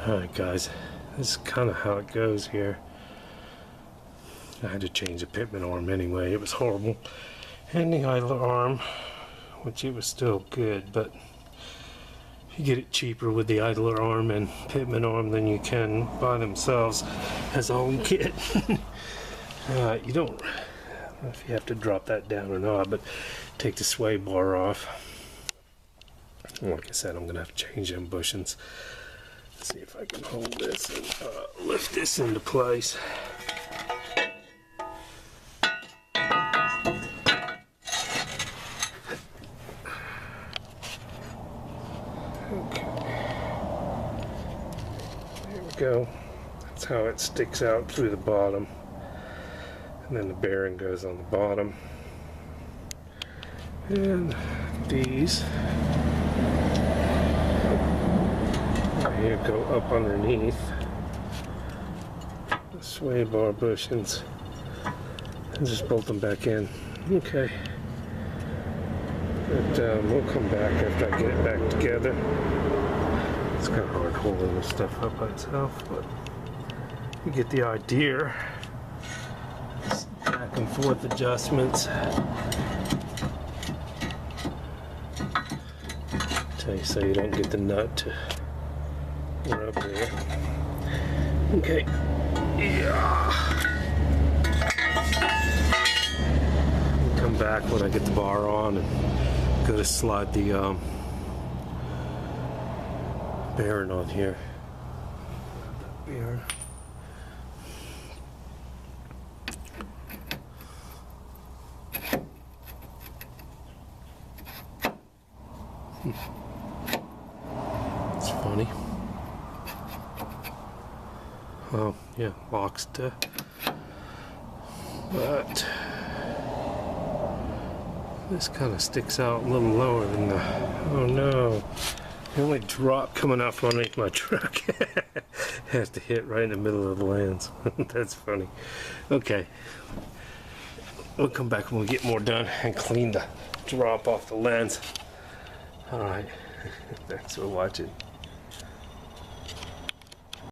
Alright guys, this is kind of how it goes here. I had to change the pitman arm anyway, it was horrible. And the idler arm, which it was still good, but you get it cheaper with the idler arm and pitman arm than you can by themselves as all we get. You don't know if you have to drop that down or not, but take the sway bar off. Like I said, I'm going to have to change them bushings. Let's see if I can hold this and lift this into place. Okay. There we go. That's how it sticks out through the bottom. And then the bearing goes on the bottom. And these right here go up underneath the sway bar bushings and just bolt them back in. Okay. But we'll come back after I get it back together. It's kind of hard holding this stuff up by itself, but you get the idea. Back and forth adjustments. So you don't get the nut to rub there. Okay. Yeah. Come back when I get the bar on and go to slide the bearing on here. Bearing. It's funny. Oh, yeah, locks to. But this kind of sticks out a little lower than the. Oh no. The only drop coming out from underneath my truck has to hit right in the middle of the lens. That's funny. Okay. We'll come back when we get more done and clean the drop off the lens. Alright. Thanks for watching.